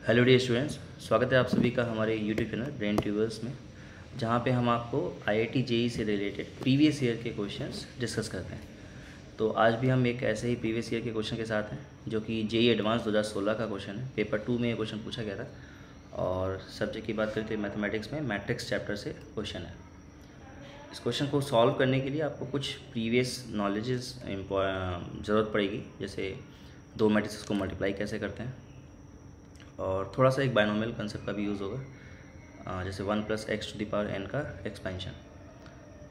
Hello dear students, स्वागत है आप सभी का हमारे यूट्यूब चैनल ब्रेन ट्यूबर्स में, जहां पे हम आपको आईआईटी जेईई से रिलेटेड प्रीवियस ईयर के क्वेश्चंस डिस्कस करते हैं। तो आज भी हम एक ऐसे ही प्रीवियस ईयर के क्वेश्चन के साथ हैं जो कि जेईई एडवांस 2016 का क्वेश्चन है। पेपर 2 में ये क्वेश्चन पूछा गया था और सब्जेक्ट की बात करें तो मैथमेटिक्स में मैट्रिक्स चैप्टर से क्वेश्चन है। इस क्वेश्चन को सॉल्व करने के लिए आपको कुछ प्रीवियस नॉलेजेस ज़रूरत पड़ेगी, जैसे दो मैट्रिक्स को मल्टीप्लाई कैसे करते हैं, और थोड़ा सा एक बायनोमियल कंसेप्ट का भी यूज़ होगा, जैसे 1 + x⁴n का एक्सपेंशन।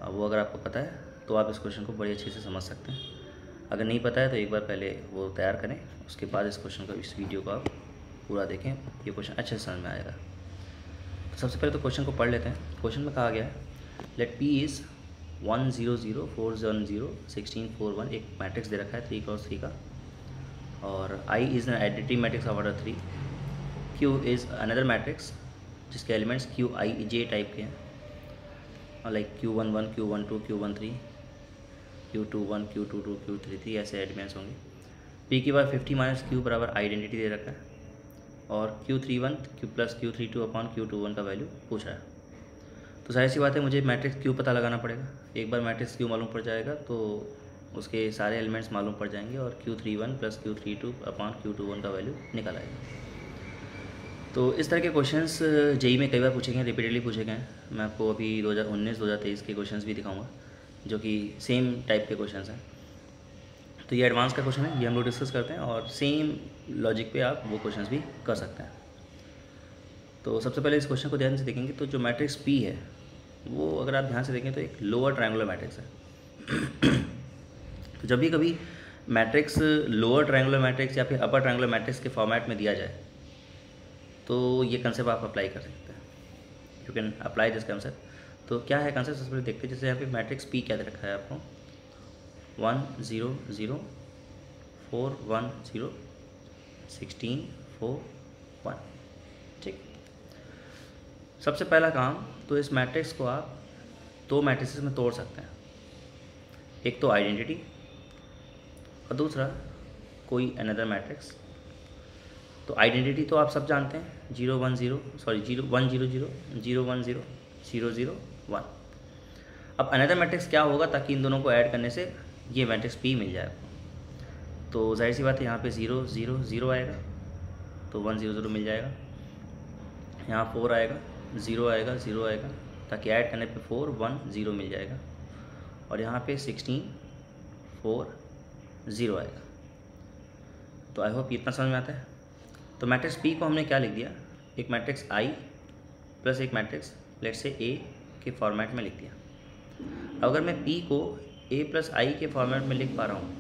वो अगर आपको पता है तो आप इस क्वेश्चन को बड़ी अच्छे से समझ सकते हैं। अगर नहीं पता है तो एक बार पहले वो तैयार करें, उसके बाद इस क्वेश्चन को, इस वीडियो को आप पूरा देखें, ये क्वेश्चन अच्छे से समझ में आएगा। तो सबसे पहले तो क्वेश्चन को पढ़ लेते हैं। क्वेश्चन में कहा गया है लेट P इज़ 1 0 0 4 1 0 16 4 1। एक मैट्रिक्स दे रखा है 3 × 3 का, और I is an identity matrix of order 3। Q is another matrix जिसके elements Q I J type के हैं, like Q11 Q12 Q13 Q21 Q22 Q33 ऐसे एलिमेंट्स होंगे। P की बार 50 - Q बराबर आइडेंटिटी दे रखा है, और Q31 Q + Q32 upon Q21 का वैल्यू पूछ रहा है। तो जाहिर सी बात है, मुझे मैट्रिक्स Q पता लगाना पड़ेगा। एक बार मैट्रिक्स Q मालूम पड़ जाएगा तो उसके सारे एलिमेंट्स मालूम पड़ जाएंगे, और Q31 + Q32 अपॉन Q21 का वैल्यू निकल आएगा। तो इस तरह के क्वेश्चंस जेईई में कई बार पूछे गए हैं, रिपीटेडली पूछे गए हैं। मैं आपको अभी 2019-2023 के क्वेश्चंस भी दिखाऊंगा जो कि सेम टाइप के क्वेश्चंस हैं। तो ये एडवांस का क्वेश्चन है, ये हम लोग डिस्कस करते हैं, और सेम लॉजिक पे आप वो क्वेश्चंस भी कर सकते हैं। तो सबसे पहले इस क्वेश्चन को ध्यान से देखेंगे तो जो मैट्रिक्स P है वो, अगर आप ध्यान से देखें तो एक लोअर ट्रायंगुलर मैट्रिक्स है। तो जब भी कभी मैट्रिक्स लोअर ट्रायंगुलर मैट्रिक्स या फिर अपर ट्रायंगुलर मैट्रिक्स के फॉर्मेट में दिया जाए तो ये कंसेप्ट आप अप्लाई कर सकते हैं। You can apply this concept. तो क्या है कंसेप्ट, सबसे पहले देखते हैं। जैसे यहाँ पे मैट्रिक्स P क्या दे रखा है आपको, 1 0 0 4 1 0 16 4 1। ठीक, सबसे पहला काम तो इस मैट्रिक्स को आप दो मैट्रिसेस में तोड़ सकते हैं। एक तो आइडेंटिटी और दूसरा कोई अनदर मैट्रिक्स। तो आइडेंटिटी तो आप सब जानते हैं, 0 1 0 1 0 0 0 1 0 0 0 1। अब अनदर मैट्रिक्स क्या होगा, ताकि इन दोनों को ऐड करने से ये मैट्रिक्स P मिल जाए आपको। तो जाहिर सी बात है, यहाँ पे 0 0 0 आएगा तो 1 0 0 मिल जाएगा। यहाँ 4 आएगा, 0 आएगा, 0 आएगा, ताकि ऐड करने पे 4 1 0 मिल जाएगा। और यहाँ पे 16 4 0 आएगा। तो आई होप इतना समझ में आता है। तो मैट्रिक्स P को हमने क्या लिख दिया, एक मैट्रिक्स I प्लस एक मैट्रिक्स लेट से A के फॉर्मेट में लिख दिया। अगर मैं P को A + I के फॉर्मेट में लिख पा रहा हूँ,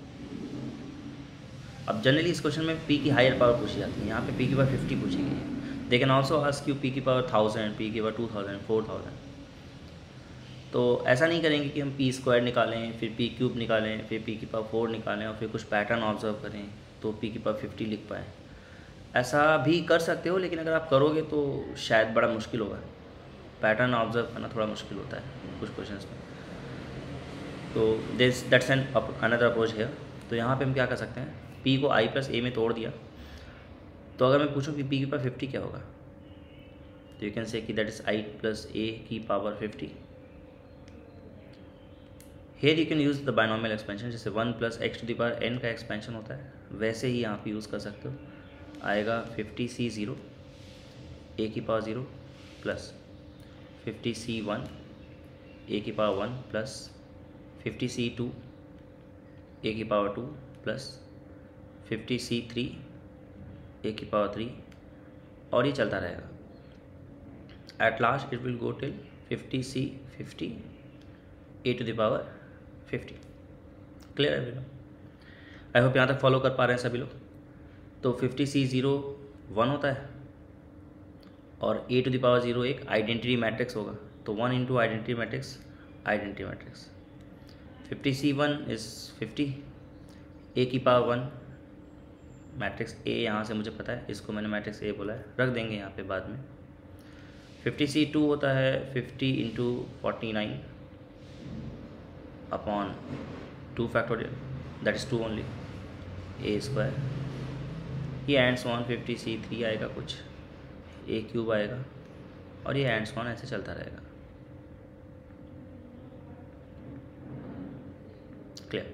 अब जनरली इस क्वेश्चन में P की हायर पावर पूछी जाती है। यहाँ पे P की पावर 50 पूछी गई है। They can also ask you P की पावर 1000, P की पावर 2000, 4000। तो ऐसा नहीं करेंगे कि हम P² निकालें, फिर P³ निकालें, फिर P की पावर 4 निकालें, और फिर कुछ पैटर्न ऑब्जर्व करें तो P की पावर 50 लिख पाएँ। ऐसा भी कर सकते हो, लेकिन अगर आप करोगे तो शायद बड़ा मुश्किल होगा। पैटर्न ऑब्जर्व करना थोड़ा मुश्किल होता है कुछ क्वेश्चंस में। तो दैट्स एन अनदर अप्रोच है। तो यहाँ पे हम क्या कर सकते हैं, P को I + A में तोड़ दिया। तो अगर मैं पूछूं कि P की पावर 50 क्या होगा, तो यू कैन से कि दैट इज I + A की power 50। Here you can use the binomial expansion. जैसे 1 + x⁴n का एक्सपेंशन होता है, वैसे ही यहाँ पे यूज़ कर सकते हो। आएगा 50C0 A की पावर 0 प्लस 50C1 A की पावर 1 प्लस 50C2 A की पावर 2 प्लस 50C3 A की पावर 3, और ये चलता रहेगा। At last it will go till 50C50 A⁴ 50। Clear है अभी लोग? आई होप यहाँ तक फॉलो कर पा रहे हैं सभी लोग। तो 50C0 1 होता है, और A⁴ एक आइडेंटिटी मैट्रिक्स होगा। तो 1 × identity matrix, identity matrix. 50C1 is 50 A की पावर 1 मैट्रिक्स A, यहाँ से मुझे पता है, इसको मैंने मैट्रिक्स A बोला है, रख देंगे यहाँ पे बाद में। 50C2 होता है 50 × 49 upon 2 factorial, that is 2 only A²। ये एंड सो ऑन 50C3 आएगा कुछ ए क्यूब आएगा और ये एंड ऑन ऐसे चलता रहेगा। क्लियर।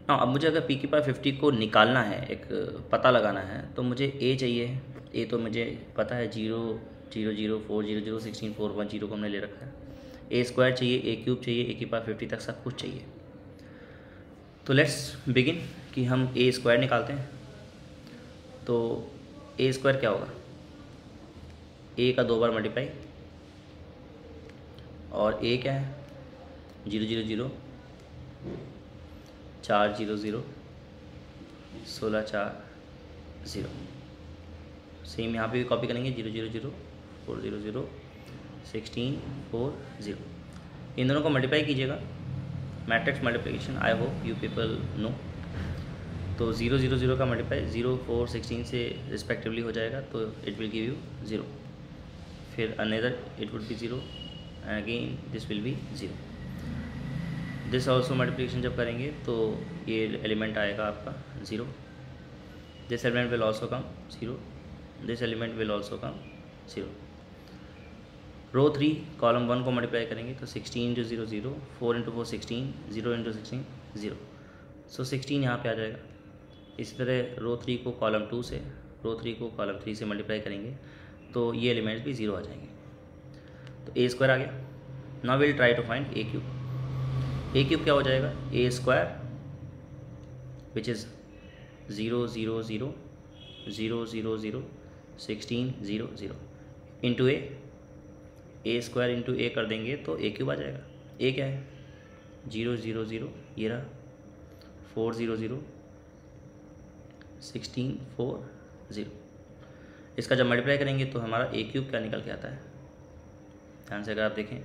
हाँ, अब मुझे अगर पी की पावर 50 को निकालना है, एक पता लगाना है, तो मुझे ए चाहिए। ए तो मुझे पता है 0 0 0 4 0 0 16 4 1 0 को हमने ले रखा है। ए स्क्वायर चाहिए, ए क्यूब चाहिए, ए की पावर 50 तक सब कुछ चाहिए। तो लेट्स बिगिन कि हम ए स्क्वायर निकालते हैं। तो ए स्क्वायर क्या होगा, ए का 2 बार मल्टीप्लाई और ए क्या है 0 0 0 4 0 0 16 4 0। सेम यहाँ पे भी कॉपी करेंगे 0 0 0 4 0 0 16 4 0। इन दोनों को मल्टीप्लाई कीजिएगा, matrix multiplication, I hope you people know. तो 0 0 0 का मल्टीप्लाई 0 4 16 से रिस्पेक्टिवली हो जाएगा, तो इट विल गिव यू 0। फिर another it would be 0 and again this will be 0। This also multiplication जब करेंगे तो ये एलिमेंट आएगा आपका 0। This element will also come 0, this element will also come 0। Row 3 column 1 को मल्टीप्लाई करेंगे तो 16 × 0 0 4 × 4 16 0 × 16 0। सो 16 यहाँ पे आ जाएगा। इसी तरह रो 3 को कॉलम 2 से, रो 3 को कॉलम 3 से मल्टीप्लाई करेंगे तो ये एलिमेंट्स भी 0 आ जाएंगे। तो ए स्क्वायर आ गया। Now will try to find A cube. A cube क्या हो जाएगा, A square which is 0 0 0 0 0 0 16 0 0 into A square into A कर देंगे तो ए क्यूब आ जाएगा। ए क्या है 0 0 0, ये रहा 4 0 0 16 4 0। इसका जब मल्टीप्लाई करेंगे तो हमारा ए क्यूब क्या निकल के आता है, ध्यान से अगर आप देखें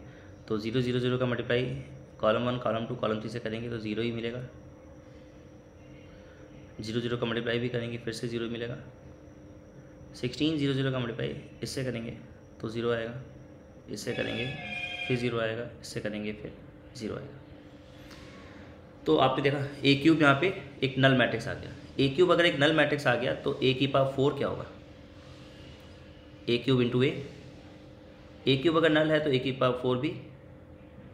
तो 0 0 0 का मल्टीप्लाई कॉलम 1 कॉलम 2 कॉलम 3 से करेंगे तो 0 ही मिलेगा। 0 0 का मल्टीप्लाई भी करेंगे फिर से 0 मिलेगा। 16 0 0 का मल्टीप्लाई इससे करेंगे तो 0 आएगा, इससे करेंगे फिर 0 आएगा, इससे करेंगे फिर 0 आएगा। तो आपने देखा ए क्यूब यहाँ पे एक नल मैट्रिक्स आ गया। ए क्यूब अगर एक नल मैट्रिक्स आ गया तो ए की पावर 4 क्या होगा, ए क्यूब इंटू ए क्यूब अगर नल है तो ए की पावर 4 भी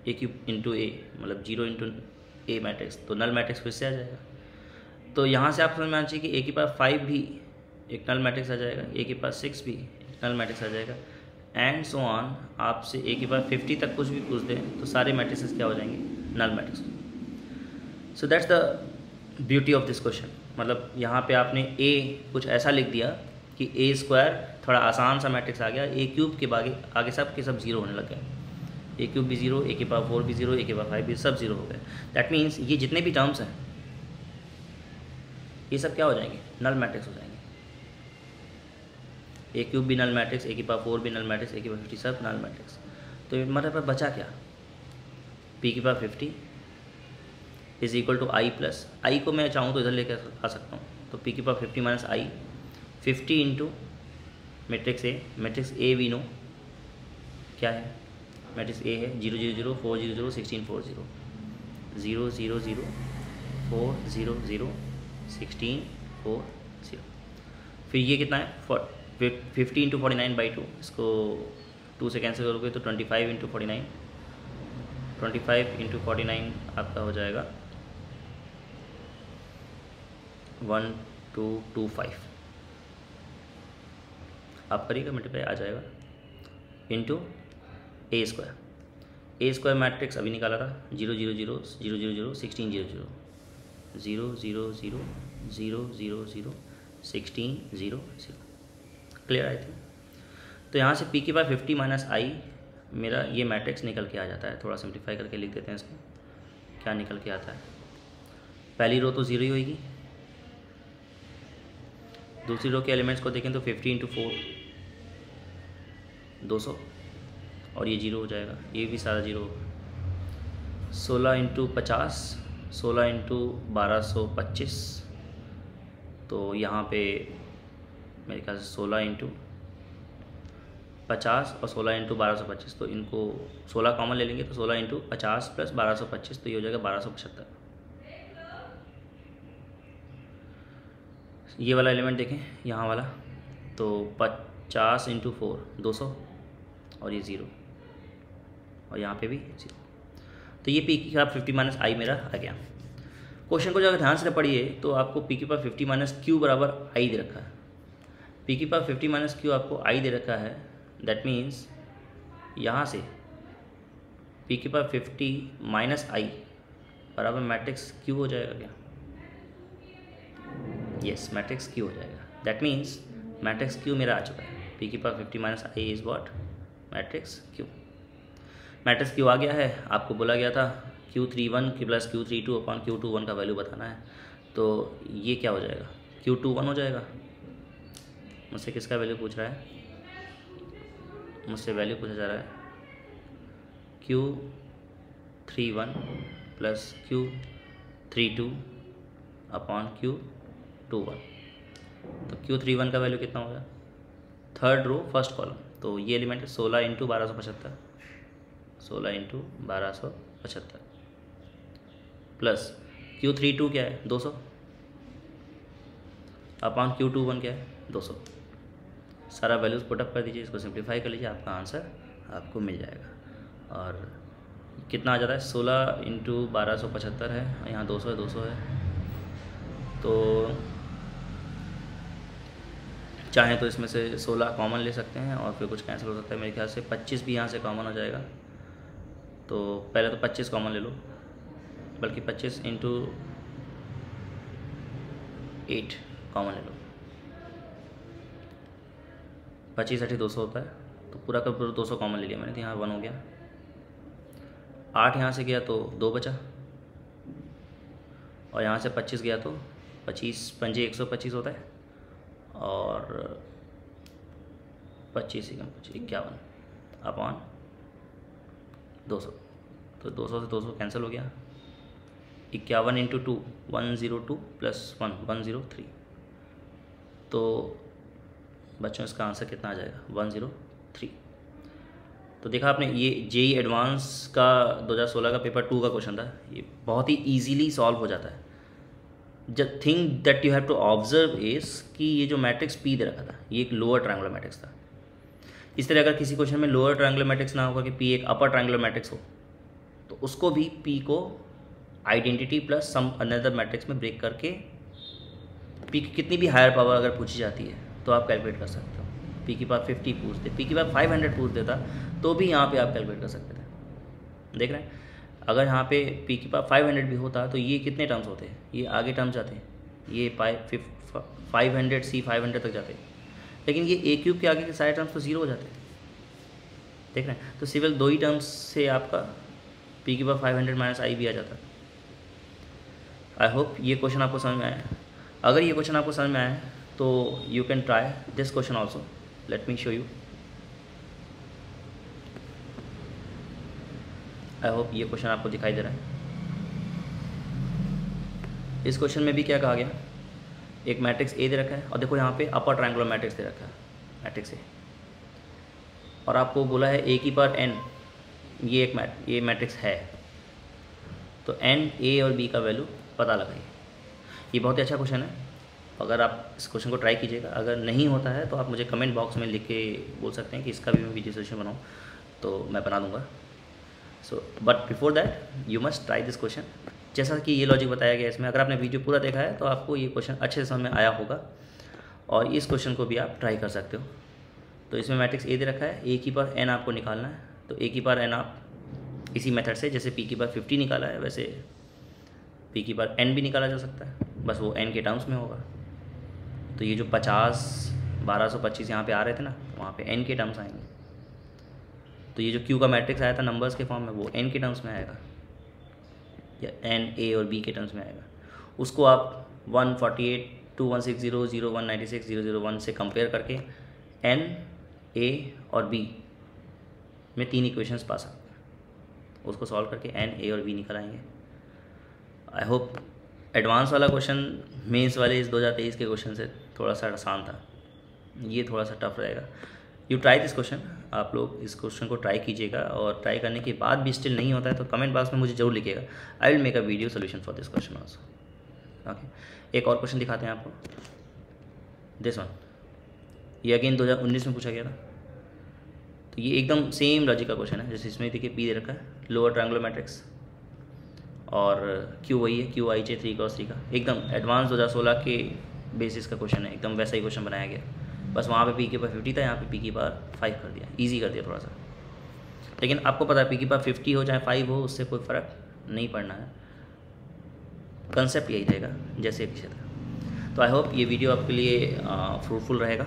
ए क्यूब इंटू ए, मतलब 0 इंटू ए मैट्रिक्स, तो नल मैट्रिक्स फिर से आ जाएगा। तो यहाँ से आप समझ में आना चाहिए कि ए की पावर 5 भी एक नल मैट्रिक्स आ जाएगा, ए की पावर 6 भी एक नल मैट्रिक्स आ जाएगा, एंड सो ऑन। आपसे ए की पावर 50 तक कुछ भी पूछ दें तो सारे मैट्रिक्स क्या हो जाएंगे, null matrix. So that's the beauty of this question. मतलब यहाँ पे आपने ए कुछ ऐसा लिख दिया कि ए स्क्वायर थोड़ा आसान सा मैट्रिक्स आ गया, ए क्यूब के आगे सब के सब 0 होने लग गए। ए क्यूब भी 0, ए की पावर 4 भी 0, ए की पावर 5 भी, सब 0 हो गए। दैट मीन्स ये जितने भी टर्म्स हैं ये सब क्या हो जाएंगे, नल मैट्रिक्स हो जाएंगे। ए क्यूब भी नल मैट्रिक्स, ए की पावर 4 भी नल मैट्रिक्स, ए की पावर 50 सब नल मैट्रिक्स। तो मतलब पर बचा क्या, पी की power 50 is equal to I plus, I को मैं चाहूँ तो इधर लेकर आ सकता हूँ, तो पी की power 50 minus I 50 into matrix A we know क्या है, मैट्रिक्स ए है 0 0 0 4 0 0 16 4 0 0 0 0 4 0 0 16 4 0। फिर ये कितना है 50 इंटू 49/2, इसको 2 से कैंसिल करोगे तो 25 इंटू 49, 25 इंटू 49 आपका हो जाएगा 1225। आप करिएगा मल्टीप्लाई आ जाएगा इंटू ए स्क्वायर मैट्रिक्स अभी निकाला था 0 0 0 0 0 0 16 0 0 0 0 0 0 0 0 16 0 0। क्लियर आई थी। तो यहाँ से पी की पावर 50 माइनस आई मेरा ये मैट्रिक्स निकल के आ जाता है। थोड़ा सिंप्लीफाई करके लिख देते हैं इसको, क्या निकल के आता है। पहली रो तो 0 ही होगी, दूसरी रो के एलिमेंट्स को देखें तो 50 इंटू 4 200 और ये 0 हो जाएगा, ये भी सारा 0 होगा। 16 इंटू 50 16 इंटू 1225, तो यहाँ पे मेरे ख्याल से 16 इंटू 50 और 16 इंटू 1225, तो इनको 16 कॉमन ले लेंगे तो 16 इंटू 50 प्लस 1225, तो ये हो जाएगा 1275। ये वाला एलिमेंट देखें यहाँ वाला, तो 50 इंटू 4 200 और ये 0 और यहाँ पे भी 0। तो ये पी की पावर 50 माइनस आई मेरा आ गया। क्वेश्चन को जब ध्यान से पढ़िए तो आपको पी की पावर 50 माइनस क्यू बराबर आई दे रखा है। पी की पावर 50 माइनस क्यू आपको आई दे रखा है, दैट मीन्स यहाँ से पी की पावर 50 माइनस आई बराबर मैट्रिक्स क्यू हो जाएगा क्या? यस, मैट्रिक्स क्यू हो जाएगा। दैट मीन्स मैट्रिक्स क्यू मेरा आ चुका है। पी की power 50 minus I is what? Matrix Q. Matrix Q आ गया है। आपको बोला गया था Q31 की प्लस Q32 अपॉन Q21 का वैल्यू बताना है, तो ये क्या हो जाएगा? Q21 हो जाएगा। मुझसे किसका वैल्यू पूछ रहा है? मुझसे वैल्यू पूछा जा रहा है Q31 plus Q32 upon Q21। तो Q31 का वैल्यू कितना होगा? थर्ड रो फर्स्ट कॉलम, तो ये एलिमेंट है 16 इंटू 1275, 16 इंटू 1275 प्लस Q32 क्या है? 200 अपॉन Q21 क्या है? 200। सारा वैल्यूज़ पुटअप कर दीजिए, इसको सिंप्लीफाई कर लीजिए, आपका आंसर आपको मिल जाएगा। और कितना आ जाता है? 16 इंटू 1275 है, यहाँ 200 है, 200 है। तो चाहें तो इसमें से 16 कॉमन ले सकते हैं और फिर कुछ कैंसिल हो सकता है। मेरे ख्याल से 25 भी यहाँ से कॉमन हो जाएगा। तो पहले तो 25 कॉमन ले लो, बल्कि 25 इंटू 8 कॉमन ले लो। 25 8 200 होता है, तो पूरा का पूरा 200 कॉमन ले लिया मैंने, तो यहाँ 1 हो गया। 8 यहाँ से गया तो 2 बचा, और यहाँ से 25 गया तो 25 पंजे 125 होता है, और 25 51 अपॉन 200। तो 200 से 200 कैंसिल हो गया। 51 इंटू 2 102 प्लस 1 103। तो बच्चों इसका आंसर कितना आ जाएगा? 103। तो देखा आपने, ये जेई एडवांस का 2016 का पेपर 2 का क्वेश्चन था। ये बहुत ही ईजीली सॉल्व हो जाता है। The thing that you have to observe is कि ये जो मैट्रिक्स पी दे रखा था, ये एक लोअर ट्रायंगुलर मैट्रिक्स था। इस तरह अगर किसी क्वेश्चन में लोअर ट्रायंगुलर मैट्रिक्स ना होगा कि पी एक अपर ट्रायंगुलर मैट्रिक्स हो, तो उसको भी पी को identity plus some another matrix में ब्रेक करके पी की कितनी भी हायर पावर अगर पूछी जाती है तो आप कैलकुलेट कर सकते हो। पी की पावर 50 पूछते, पी की पावर 500 पूछ देता, तो भी यहाँ पे आप कैलकुलेट कर सकते थे। देख रहे हैं, अगर यहाँ पे पी की पावर 500 भी होता तो ये कितने टर्म्स होते हैं? ये आगे टर्म्स जाते हैं, ये 500 सी 500 तक जाते हैं, लेकिन ये ए क्यूब के आगे के सारे टर्म्स तो 0 हो जाते हैं। देख रहे हैं, तो सिर्फ 2 ही टर्म्स से आपका पी की पावर 500 माइनस आई भी आ जाता है। आई होप ये क्वेश्चन आपको समझ में आया। अगर ये क्वेश्चन आपको समझ में आया तो you can try this question also. Let me show you. I hope ये क्वेश्चन आपको दिखाई दे रहा है। इस क्वेश्चन में भी क्या कहा गया? एक मैट्रिक्स ए दे रखा है, और देखो यहाँ पे अपर ट्रायंगुलर मैट्रिक्स दे रखा है, मैट्रिक्स ए, और आपको बोला है ए की पावर एन, ये ये मैट्रिक्स है, तो एन ए और बी का वैल्यू पता लगाइए। ये बहुत ही अच्छा क्वेश्चन है, अगर आप इस क्वेश्चन को ट्राई कीजिएगा। अगर नहीं होता है तो आप मुझे कमेंट बॉक्स में लिख के बोल सकते हैं कि इसका भी मैं वीडियो सोल्यूशन बनाऊँ, तो मैं बना दूँगा। So but before that you must try this question. जैसा कि ये लॉजिक बताया गया इसमें, अगर आपने वीडियो पूरा देखा है तो आपको ये क्वेश्चन अच्छे से समझ में आया होगा, और इस क्वेश्चन को भी आप ट्राई कर सकते हो। तो इसमें मैट्रिक्स ए दे रखा है, ए की पावर एन आपको निकालना है। तो ए की पावर एन आप इसी मेथड से, जैसे पी की पावर 50 निकाला है, वैसे पी की पावर एन भी निकाला जा सकता है, बस वो एन के टर्म्स में होगा। तो ये जो 50 1225 यहाँ पे आ रहे थे ना, वहाँ पे एन के टर्म्स आएंगे। तो ये जो क्यू का मैट्रिक्स आया था नंबर्स के फॉर्म में, वो एन के टर्म्स में आएगा, या एन ए और बी के टर्म्स में आएगा। उसको आप 148 2160 0196 001 से कंपेयर करके एन ए और बी में 3 इक्वेशंस पा सकते हैं। उसको सॉल्व करके एन ए और बी निकल आएंगे। आई होप एडवांस वाला क्वेश्चन मेंस वाले इस 2023 के क्वेश्चन से थोड़ा सा आसान था, ये थोड़ा सा टफ रहेगा। यू ट्राई दिस क्वेश्चन, आप लोग इस क्वेश्चन को ट्राई कीजिएगा, और ट्राई करने के बाद भी स्टिल नहीं होता है तो कमेंट बॉक्स में मुझे जरूर लिखिएगा। I will make a video solution for this question also. Okay, एक और क्वेश्चन दिखाते हैं आपको, दिस वन। ये अगेन 2019 में पूछा गया था। तो ये एकदम सेम लॉजिक का क्वेश्चन है, जैसे इसमें देखिए पी दे रखा है, लोअर ट्रायंगुलर मैट्रिक्स, और क्यू वही है, क्यू आई जे 3×3 का, एकदम एडवांस 2016 के बेसिस का क्वेश्चन है, एकदम वैसा ही क्वेश्चन बनाया गया। बस वहाँ पे पी की पावर 50 था, यहाँ पे पी की पावर 5 कर दिया, ईजी कर दिया थोड़ा सा। लेकिन आपको पता है पी की पावर 50 हो चाहे 5 हो, उससे कोई फ़र्क नहीं पड़ना है, कंसेप्ट यही रहेगा जैसे पीछे था। तो आई होप ये वीडियो आपके लिए फ्रूटफुल रहेगा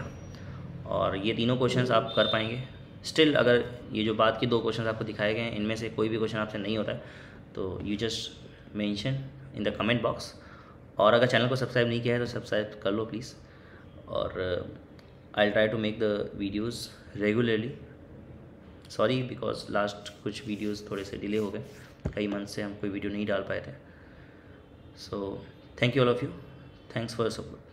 और ये तीनों क्वेश्चंस आप कर पाएंगे। स्टिल अगर ये जो बात की 2 क्वेश्चंस आपको दिखाए गए हैं, इनमें से कोई भी क्वेश्चन आपसे नहीं होता है तो you just mention in the comment box. और अगर चैनल को सब्सक्राइब नहीं किया है तो सब्सक्राइब कर लो प्लीज़। और I try to make the videos regularly. Sorry because last कुछ वीडियोज़ थोड़े से डिले हो गए, कई मंथ से हम कोई वीडियो नहीं डाल पाए थे। So thank you all of you, thanks for support.